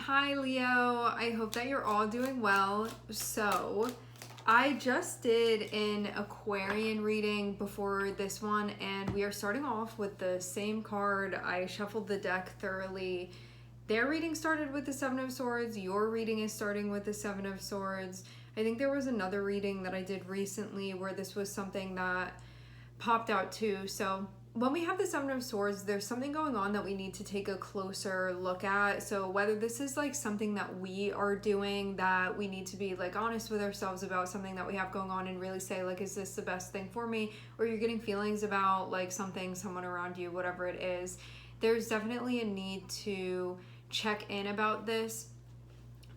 Hi Leo, I hope that you're all doing well. So I just did an Aquarian reading before this one, and we are starting off with the same card. I shuffled the deck thoroughly. Their reading started with the Seven of Swords. Your reading is starting with the Seven of Swords. I think there was another reading that I did recently where this was something that popped out too. So when we have the Seven of Swords, there's something going on that we need to take a closer look at. So whether this is like something that we are doing that we need to be like honest with ourselves about, something that we have going on and really say like, is this the best thing for me? Or you're getting feelings about like something, someone around you, whatever it is, there's definitely a need to check in about this.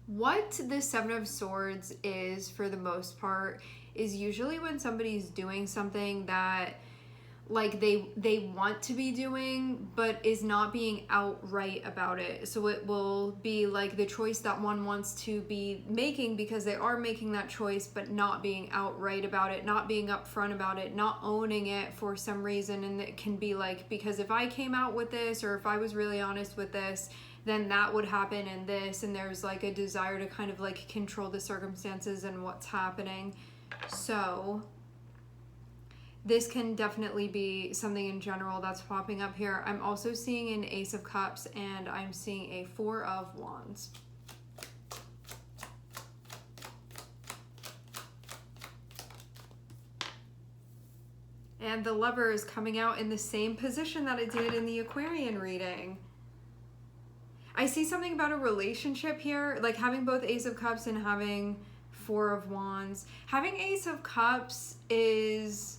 What the Seven of Swords is for the most part is usually when somebody's doing something that like they want to be doing but is not being outright about it. So it will be like the choice that one wants to be making because they are making that choice but not being outright about it, not being upfront about it, not owning it for some reason. And it can be like, because if I came out with this or if I was really honest with this, then that would happen and this, and there's like a desire to kind of like control the circumstances and what's happening. So this can definitely be something in general that's popping up here. I'm also seeing an Ace of Cups and I'm seeing a Four of Wands. And the Lover is coming out in the same position that it did in the Aquarian reading. I see something about a relationship here, like having both Ace of Cups and having Four of Wands. Having Ace of Cups is...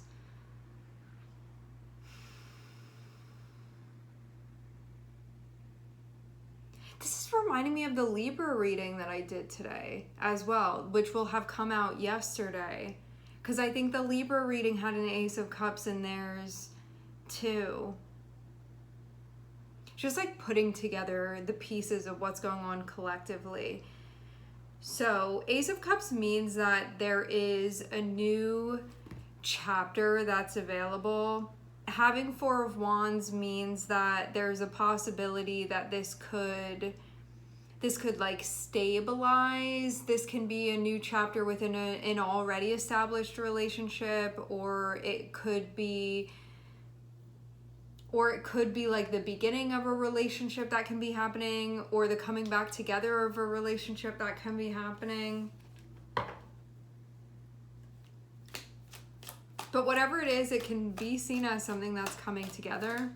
this is reminding me of the Libra reading that I did today as well, which will have come out yesterday. Because I think the Libra reading had an Ace of Cups in theirs too. Just like putting together the pieces of what's going on collectively. So Ace of Cups means that there is a new chapter that's available. Having Four of Wands means that there's a possibility that this could like stabilize. This can be a new chapter within an already established relationship, or it could be like the beginning of a relationship that can be happening, or the coming back together of a relationship that can be happening. But whatever it is, it can be seen as something that's coming together.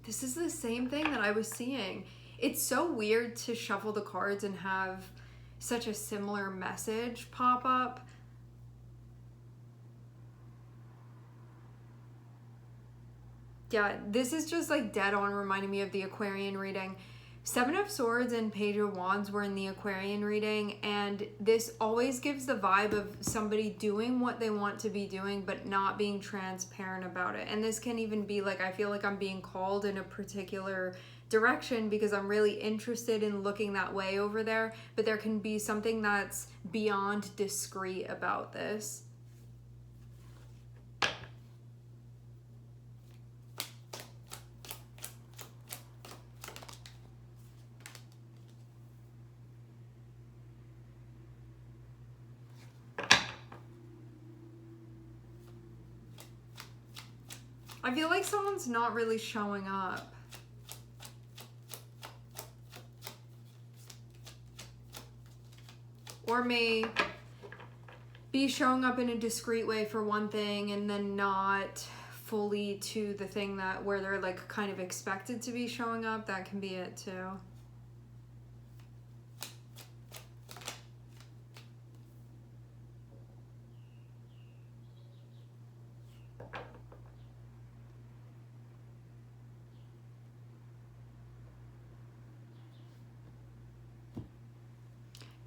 This is the same thing that I was seeing. It's so weird to shuffle the cards and have such a similar message pop up. Yeah, this is just like dead on reminding me of the Aquarian reading. Seven of Swords and Page of Wands were in the Aquarian reading, and this always gives the vibe of somebody doing what they want to be doing but not being transparent about it. And this can even be like, I feel like I'm being called in a particular direction because I'm really interested in looking that way over there, but there can be something that's beyond discreet about this. I feel like someone's not really showing up. Or may be showing up in a discreet way for one thing and then not fully to the thing that where they're like kind of expected to be showing up. That can be it too.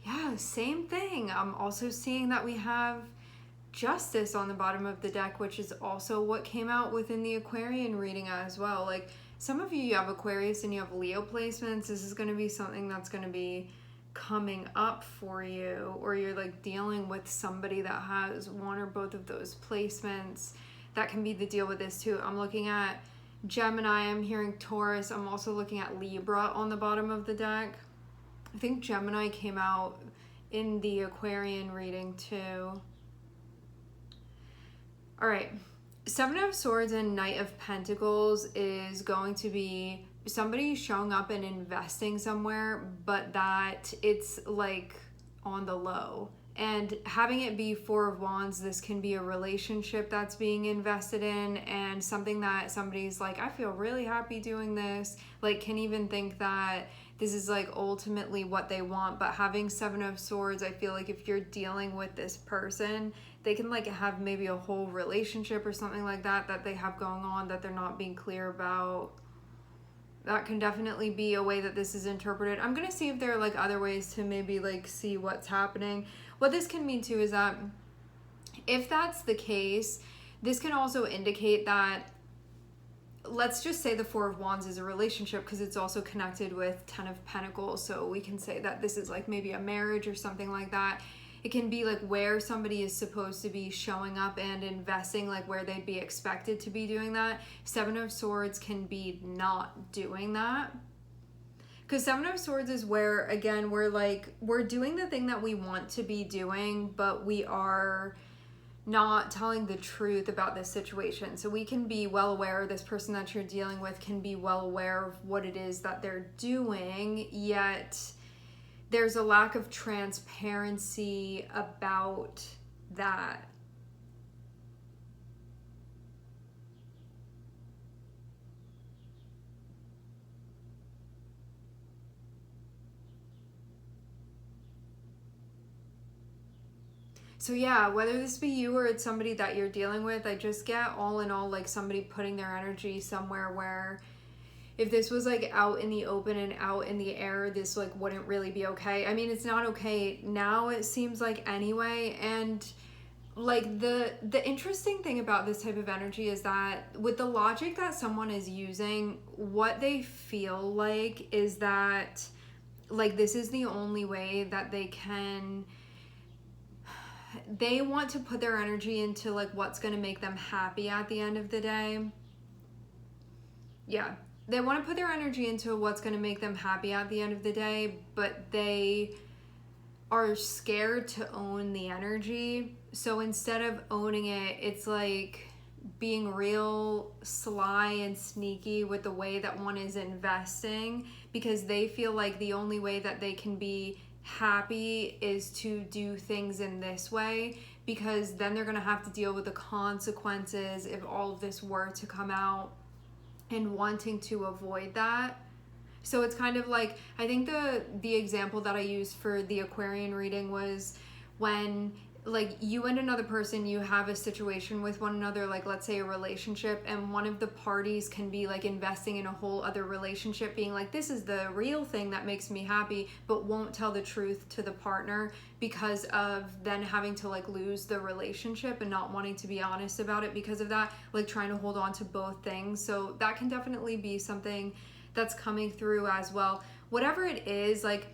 Yeah, same thing. I'm also seeing that we have Justice on the bottom of the deck, which is also what came out within the Aquarian reading as well. Like some of you have Aquarius and you have Leo placements. This is going to be something that's going to be coming up for you, or you're like dealing with somebody that has one or both of those placements. That can be the deal with this too. I'm looking at Gemini, I'm hearing Taurus. I'm also looking at Libra on the bottom of the deck. I think Gemini came out in the Aquarian reading too. All right. Seven of Swords and Knight of Pentacles is going to be somebody showing up and investing somewhere, but that it's like on the low. And having it be Four of Wands, this can be a relationship that's being invested in, and something that somebody's like, I feel really happy doing this, like can even think that this is like ultimately what they want. But having Seven of Swords, I feel like if you're dealing with this person, they can like have maybe a whole relationship or something like that that they have going on that they're not being clear about. That can definitely be a way that this is interpreted. I'm gonna see if there are like other ways to maybe like see what's happening. What this can mean too is that if that's the case, this can also indicate that, let's just say the Four of Wands is a relationship because it's also connected with Ten of Pentacles. So we can say that this is like maybe a marriage or something like that. It can be like where somebody is supposed to be showing up and investing, like where they'd be expected to be doing that. Seven of Swords can be not doing that. Because Seven of Swords is where, again, we're doing the thing that we want to be doing, but we are not telling the truth about this situation. So we can be well aware, this person that you're dealing with can be well aware of what it is that they're doing, yet there's a lack of transparency about that. So yeah, whether this be you or it's somebody that you're dealing with, I just get all in all like somebody putting their energy somewhere where if this was like out in the open and out in the air, this like wouldn't really be okay. I mean, it's not okay now, it seems like, anyway. And like the interesting thing about this type of energy is that with the logic that someone is using, what they feel like is that like this is the only way that they want to put their energy into like what's going to make them happy at the end of the day. Yeah, they want to put their energy into what's going to make them happy at the end of the day, but they are scared to own the energy. So instead of owning it, it's like being real sly and sneaky with the way that one is investing, because they feel like the only way that they can be happy is to do things in this way, because then they're going to have to deal with the consequences if all of this were to come out, and wanting to avoid that. So it's kind of like, I think the example that I used for the Aquarian reading was when like you and another person, you have a situation with one another, like let's say a relationship, and one of the parties can be like investing in a whole other relationship, being like, this is the real thing that makes me happy, but won't tell the truth to the partner because of then having to like lose the relationship and not wanting to be honest about it because of that, like trying to hold on to both things. So that can definitely be something that's coming through as well. Whatever it is, like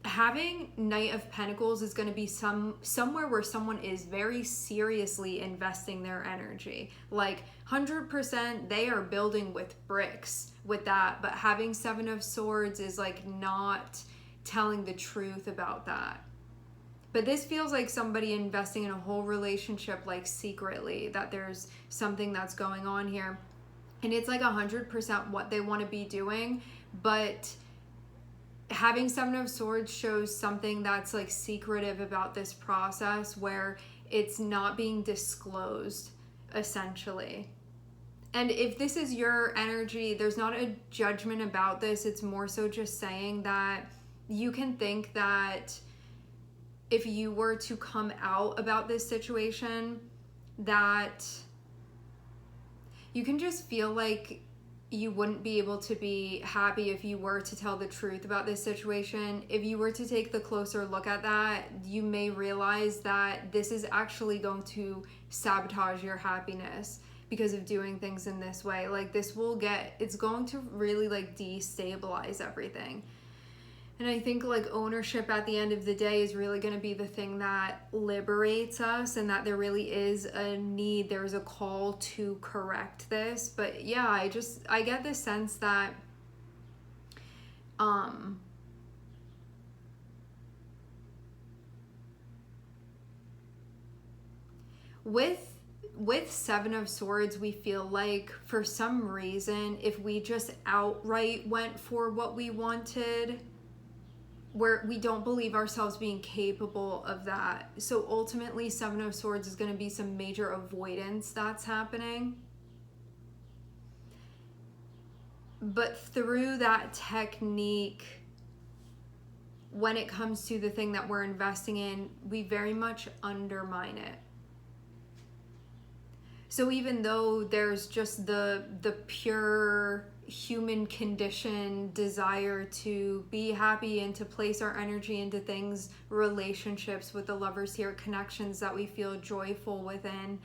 having Knight of Pentacles is going to be somewhere where someone is very seriously investing their energy, like 100% they are building with bricks with that. But having Seven of Swords is like not telling the truth about that. But this feels like somebody investing in a whole relationship like secretly, that there's something that's going on here, and it's like 100% what they want to be doing. But having Seven of Swords shows something that's like secretive about this process, where it's not being disclosed essentially. And if this is your energy, there's not a judgment about this. It's more so just saying that you can think that if you were to come out about this situation, that you can just feel like you wouldn't be able to be happy if you were to tell the truth about this situation. If you were to take the closer look at that, you may realize that this is actually going to sabotage your happiness because of doing things in this way. Like it's going to really like destabilize everything. And I think like ownership at the end of the day is really going to be the thing that liberates us, and that there really is a need, there's a call to correct this. But yeah, I get this sense that with Seven of Swords, we feel like for some reason, if we just outright went for what we wanted, we don't believe ourselves being capable of that. So ultimately, Seven of Swords is going to be some major avoidance that's happening. But through that technique, when it comes to the thing that we're investing in, we very much undermine it. So even though there's just the pure human condition desire to be happy and to place our energy into things, relationships with the lovers here, connections that we feel joyful within,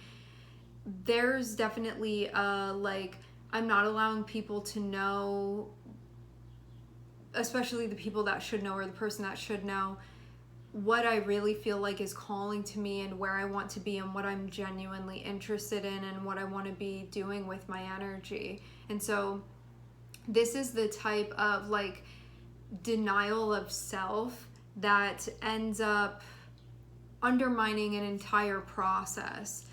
there's definitely like, I'm not allowing people to know, especially the people that should know or the person that should know, what I really feel like is calling to me and where I want to be and what I'm genuinely interested in and what I want to be doing with my energy. And so this is the type of like denial of self that ends up undermining an entire process.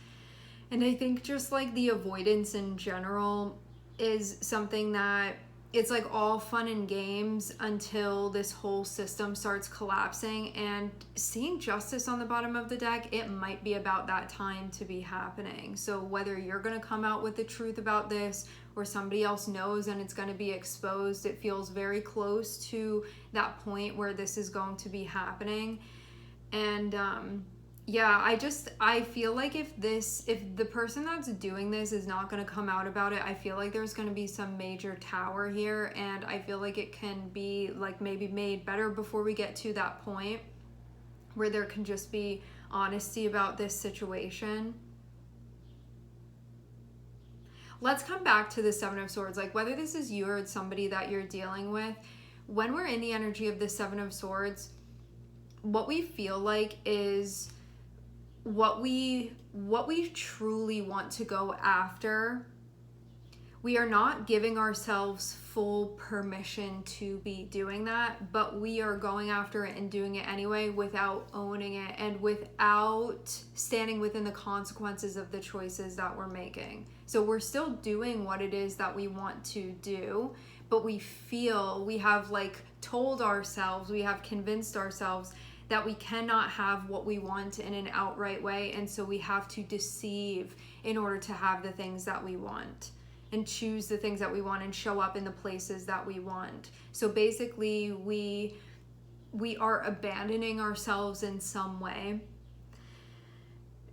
And I think just like the avoidance in general is something that it's like all fun and games until this whole system starts collapsing. And seeing justice on the bottom of the deck, it might be about that time to be happening. So whether you're going to come out with the truth about this or somebody else knows and it's going to be exposed, it feels very close to that point where this is going to be happening. And yeah, I feel like if the person that's doing this is not going to come out about it, I feel like there's going to be some major tower here, and I feel like it can be like maybe made better before we get to that point where there can just be honesty about this situation. Let's come back to the Seven of Swords. Like whether this is you or it's somebody that you're dealing with, when we're in the energy of the Seven of Swords, what we feel like is what we truly want to go after. We are not giving ourselves full permission to be doing that, but we are going after it and doing it anyway without owning it and without standing within the consequences of the choices that we're making. So we're still doing what it is that we want to do, but we feel we have like told ourselves, we have convinced ourselves that we cannot have what we want in an outright way, and so we have to deceive in order to have the things that we want and choose the things that we want and show up in the places that we want. So basically we are abandoning ourselves in some way.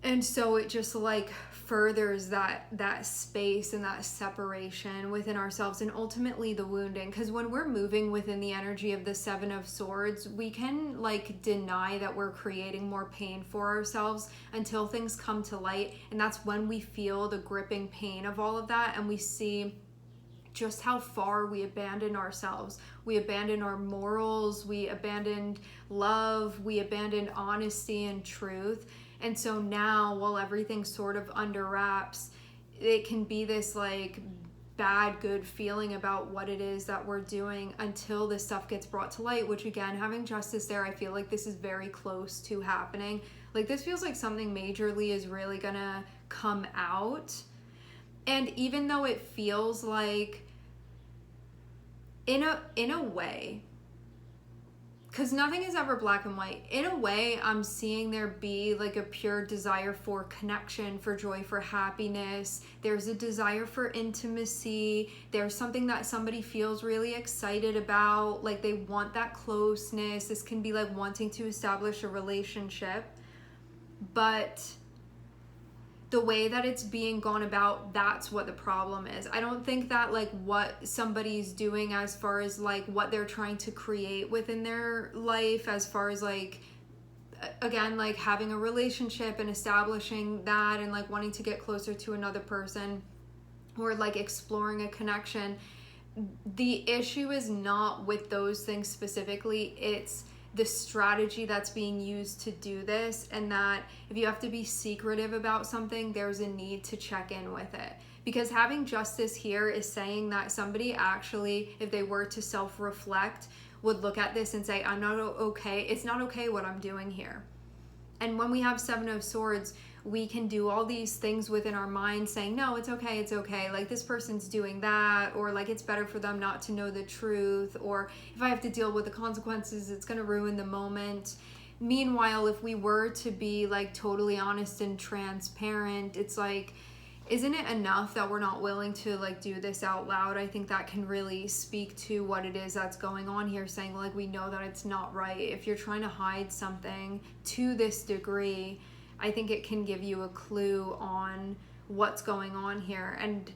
And so it just like furthers that space and that separation within ourselves, and ultimately the wounding. Because when we're moving within the energy of the Seven of Swords, we can like deny that we're creating more pain for ourselves until things come to light. And that's when we feel the gripping pain of all of that, and we see just how far we abandon ourselves. We abandon our morals, we abandoned love, we abandoned honesty and truth. And so now, while everything's sort of under wraps, it can be this like bad, good feeling about what it is that we're doing until this stuff gets brought to light, which again, having justice there, I feel like this is very close to happening. Like this feels like something majorly is really gonna come out. And even though it feels like in a way, because nothing is ever black and white. In a way, I'm seeing there be like a pure desire for connection, for joy, for happiness. There's a desire for intimacy. There's something that somebody feels really excited about. Like they want that closeness. This can be like wanting to establish a relationship. But the way that it's being gone about, that's what the problem is. I don't think that like what somebody's doing as far as like what they're trying to create within their life, as far as like, again, like having a relationship and establishing that and like wanting to get closer to another person or like exploring a connection, the issue is not with those things specifically, it's the strategy that's being used to do this, and that if you have to be secretive about something, there's a need to check in with it. Because having justice here is saying that somebody actually, if they were to self-reflect, would look at this and say, I'm not okay, it's not okay what I'm doing here. And when we have Seven of Swords, we can do all these things within our mind saying, no, it's okay, like this person's doing that, or like it's better for them not to know the truth, or if I have to deal with the consequences, it's going to ruin the moment. Meanwhile, if we were to be like totally honest and transparent, it's like, isn't it enough that we're not willing to like do this out loud? I think that can really speak to what it is that's going on here, saying like, we know that it's not right. If you're trying to hide something to this degree, I think it can give you a clue on what's going on here. And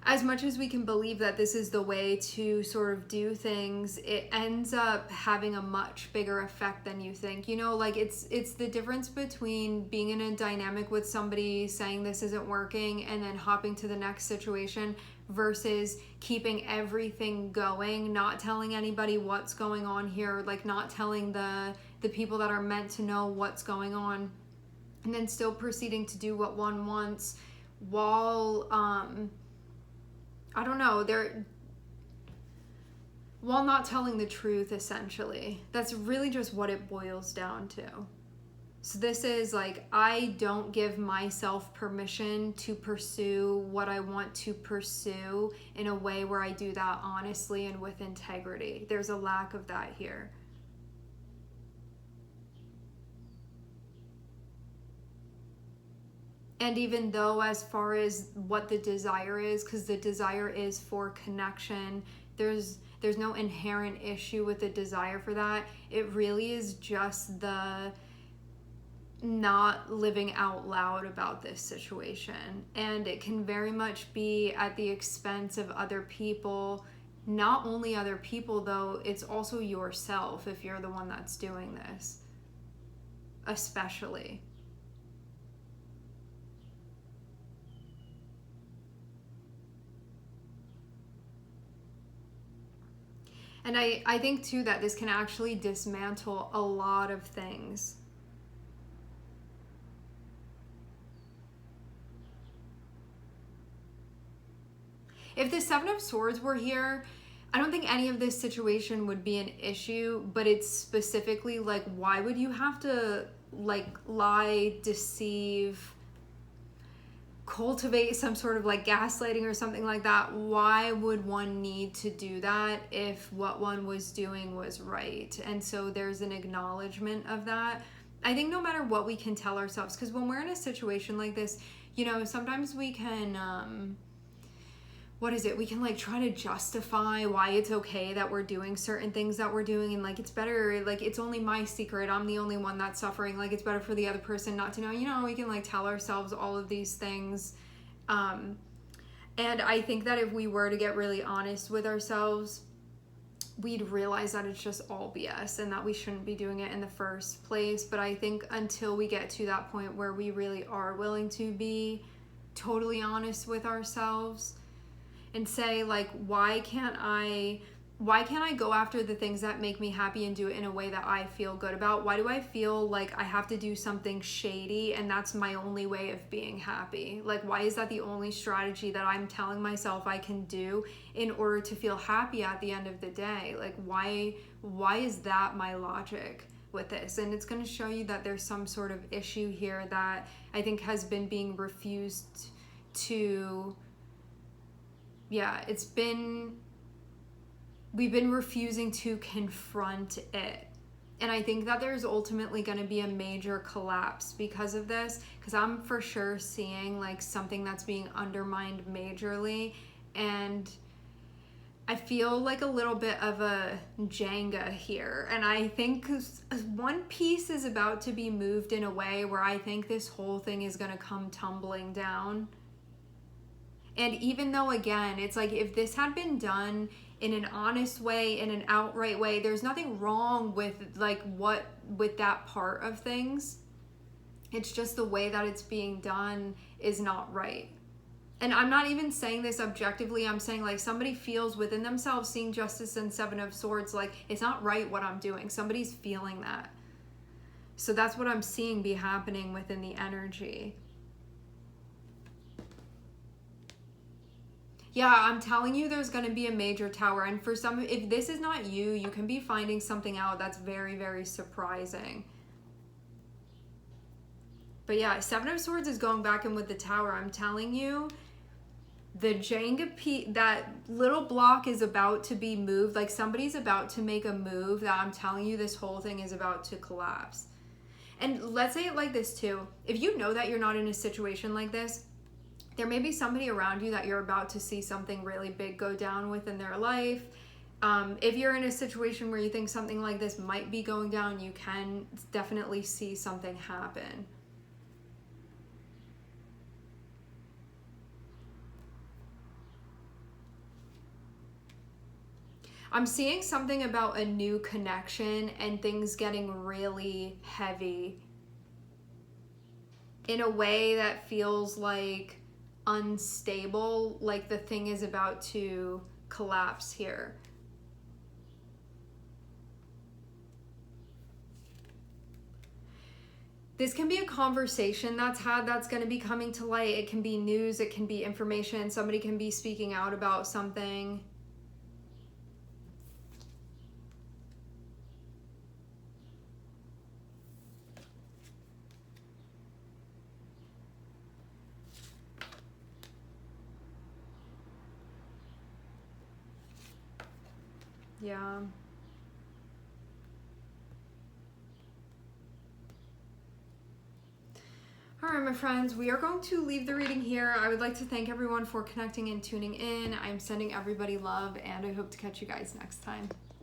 as much as we can believe that this is the way to sort of do things, it ends up having a much bigger effect than you think. You know, like it's the difference between being in a dynamic with somebody saying this isn't working and then hopping to the next situation versus keeping everything going, not telling anybody what's going on here, like not telling the people that are meant to know what's going on, and then still proceeding to do what one wants while I don't know, while not telling the truth, essentially. That's really just what it boils down to. So this is like, I don't give myself permission to pursue what I want to pursue in a way where I do that honestly and with integrity. There's a lack of that here. And even though as far as what the desire is, because the desire is for connection, there's no inherent issue with the desire for that. It really is just the not living out loud about this situation. And it can very much be at the expense of other people. Not only other people though, it's also yourself if you're the one that's doing this, especially. And I think too that this can actually dismantle a lot of things. If the Seven of Swords were here, I don't think any of this situation would be an issue, but it's specifically like, why would you have to like lie, deceive, cultivate some sort of like gaslighting or something like that? Why would one need to do that if what one was doing was right? And so there's an acknowledgement of that. I think no matter what we can tell ourselves, because when we're in a situation like this, you know, sometimes we can we can like try to justify why it's okay that we're doing certain things that we're doing, and like it's better, like it's only my secret, I'm the only one that's suffering, like it's better for the other person not to know. You know, we can like tell ourselves all of these things, and I think that if we were to get really honest with ourselves, we'd realize that it's just all BS and that we shouldn't be doing it in the first place. But I think until we get to that point where we really are willing to be totally honest with ourselves and say like, why can't I go after the things that make me happy and do it in a way that I feel good about? Why do I feel like I have to do something shady and that's my only way of being happy? Like, why is that the only strategy that I'm telling myself I can do in order to feel happy at the end of the day? Like, why is that my logic with this? And it's going to show you that there's some sort of issue here that I think has been being refused to... we've been refusing to confront it. And I think that there's ultimately going to be a major collapse because of this, because I'm for sure seeing like something that's being undermined majorly, and I feel like a little bit of a Jenga here. And I think one piece is about to be moved in a way where I think this whole thing is going to come tumbling down. And even though, again, it's like if this had been done in an honest way, in an outright way, there's nothing wrong with with that part of things. It's just the way that it's being done is not right. And I'm not even saying this objectively. I'm saying like somebody feels within themselves, seeing Justice and Seven of Swords, like it's not right what I'm doing. Somebody's feeling that. So that's what I'm seeing be happening within the energy. Yeah, I'm telling you there's going to be a major tower. And for some, if this is not you, you can be finding something out that's very, very surprising. But yeah, Seven of Swords is going back in with the tower. I'm telling you, the Jenga piece, that little block is about to be moved. Like somebody's about to make a move that I'm telling you this whole thing is about to collapse. And let's say it like this too. If you know that you're not in a situation like this, there may be somebody around you that you're about to see something really big go down within their life. If you're in a situation where you think something like this might be going down, you can definitely see something happen. I'm seeing something about a new connection and things getting really heavy in a way that feels like unstable, like the thing is about to collapse here. This can be a conversation that's had that's going to be coming to light. It can be news, it can be information, somebody can be speaking out about something. Yeah. All right, my friends, we are going to leave the reading here. I would like to thank everyone for connecting and tuning in. I'm sending everybody love, and I hope to catch you guys next time.